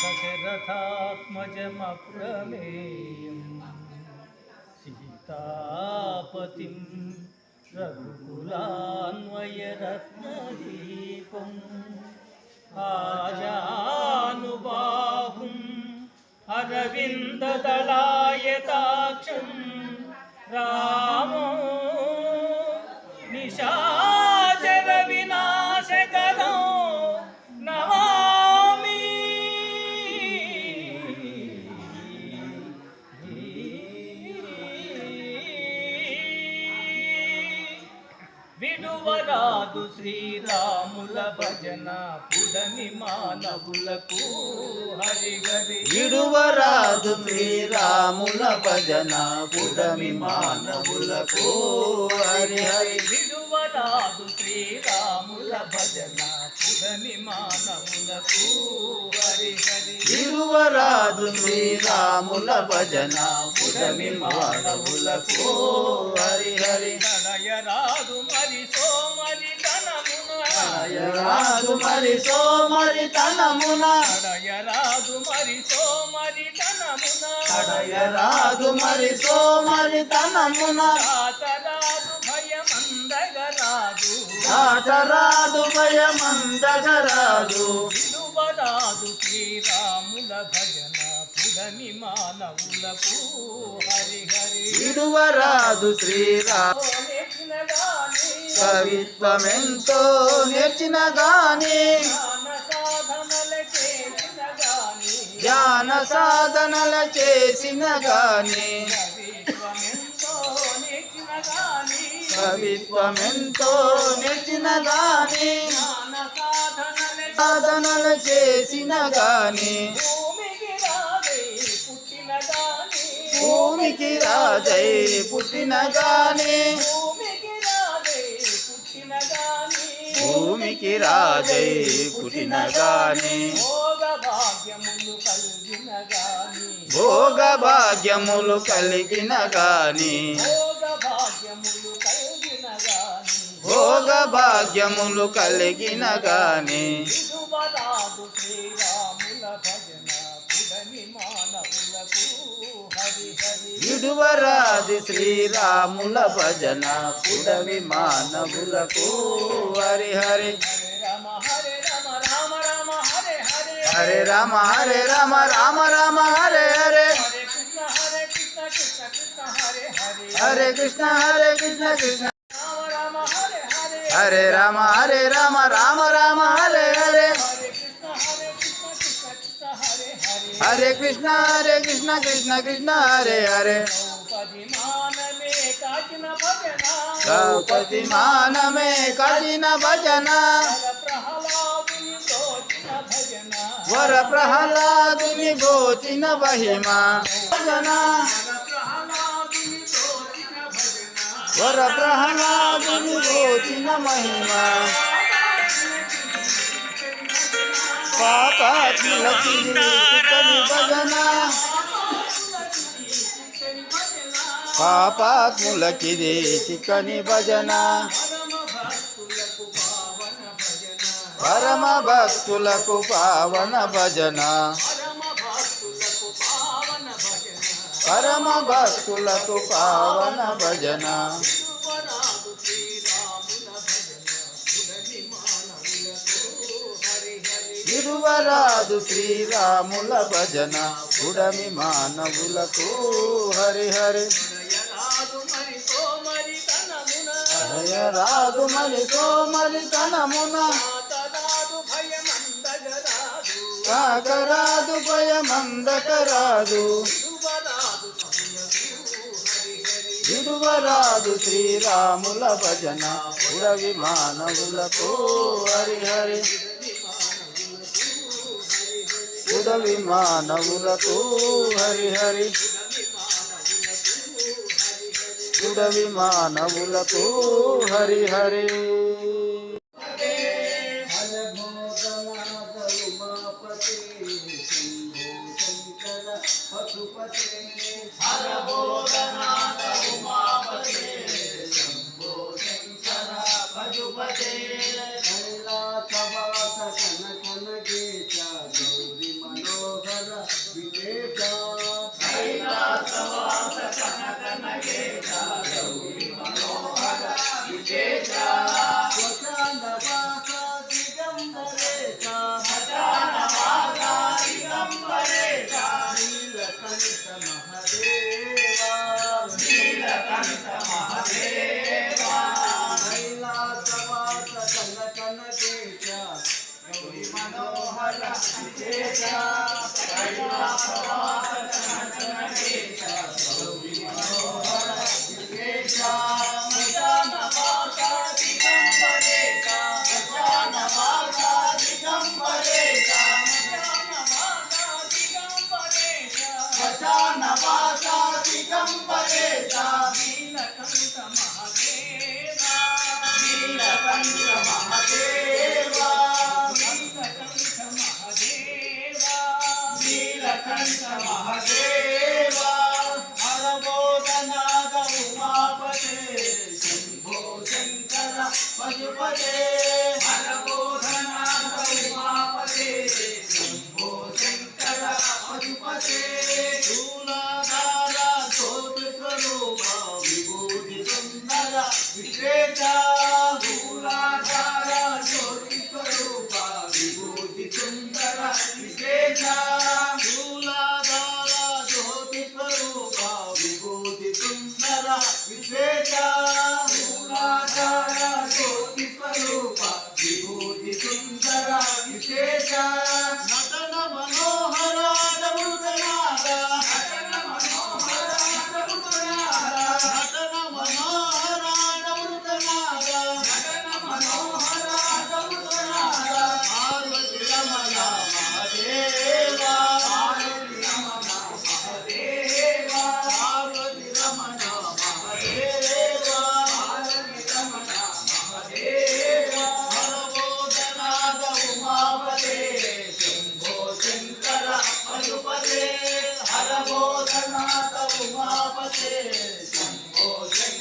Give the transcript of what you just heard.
दशरथात्मजमप्रमेयं सीतापतिं रघुकुलान्वयरत्नदीपम् आजानुबाहुम् अरविन्ददलायताक्षं रामो निशाचरविनाशकरो नमामि। విడువరాదు శ్రీరాముల భజన పుడమి మానవులకు హరిహరి. విడువరాదు శ్రీరాముల భజన పుడమి మానవులకు హరిహరి. విడువరాదు శ్రీరాముల భజన పుడమి మానవులకు హరిహరి. విడువరాదు శ్రీరాముల భజన పుడమి మానవులకు హరిహరి. తనయరాదు మరి సోమరితనమున, తనయరాదు మరి సోమరితనమున, తనయరాదు మరి సోమరితనమున, తనయరాదు మరి సోమరితనమున. దాతరాదు భయమందగరాదు, దాటరాదు భయమందగరాదు. విడువరాదు శ్రీరాముల భజన పుడమి మానవులకు హరిహరి. విడువరాదు శ్రీరామ నేర్చిన గాని కవిత్వమెంతో నేర్చిన గాని, జ్ఞాన సాధనల చేసిన గాని, జ్ఞాన సాధనల చేసిన గాని, కవిత్వమెంతో నేర్చిన గాని, కవిత్వమెంతో నేర్చిన గాని, జ్ఞాన సాధనల చేసిన గాని, భూమికి రాజై పుట్టిన గాని, భూమికి రాజై పుట్టిన గాని, భూమికి రాజై పుట్టిన గాని, భోగ భాగ్యములు కలిగిన గాని, భోగ భాగ్యములు కలిగిన గాని. విడువరాదు శ్రీరాముల భజన పుడమి మానవులకు హరిహరి. విడువరాది శ్రీరాముల భజన పుడమి మానవులకు హరిహరి. హరే రామ హరే రామ రామ రామ హరే రామ హరే రామ రామ హరే హరే. హరే హరే. హరే కృష్ణ కృష్ణ కృష్ణ హరే హరే. హరే కృష్ణ కృష్ణ రామ రామ హరే హరే. హరే రామ హరే రామ రామ రామ హరే హరే. హరే కృష్ణ కృష్ణ కృష్ణ కృష్ణ హరే హరే. హరే కృష్ణ హరే కృష్ణ కృష్ణ కృష్ణ హరే హరే. ద్రౌపది మానమే కాచిన భజన, వర ప్రహ్లాదుని భోచిన మహిమ భజన, వర ప్రహ్లాదుని భోచిన మహిమ. పాపాత్ములకి చిక్కని భజన, పాపాత్ములకిది చిక్కని భజన. పరమ భక్తులకు పావన భజన, పరమ భక్తులకు పావన భజన. విడువరాదు శ్రీరాముల భజన పుడమి మానవులకు హరిహరి. రాదు మరి సోమరితనమున, కాకరాదు భయమందకరాదు. విడువరాదు శ్రీరాముల భజన పుడమి మానవులకు హరిహరి. పుడమి మానవులకు హరిహరి. పుడమి మానవులకు హరిహరి. నీలకంఠ మహదేవా హరబోధనాద ఉమాపతే శంభో శంకర పశుపతే హరబోధనాద ఉమాపతే శంభో శంకర పశుపతే శూలాధార జ్యోతి స్వరూప విభూతి సుందర విశ్వేశ శూలాధార జ్యోతి స్వరూప విభూతి సుందర విశ్వేశ శూలాధార జ్యోతి స్వరూప విభూతి సుందర విశ్వేశ శూలాధార జ్యోతి స్వరూప విభూతి సుందర విశ్వేశ నటన మనోహర నటన మనోహర నటన మనోహర పార్వతి రమణ మహదేవా పార్వతి రమణ మహదేవా హరబోధనాద ఉమాపతే శంభో శంకర పశుపతే హరబోధనాద ఉమాపతే శంభో శంకర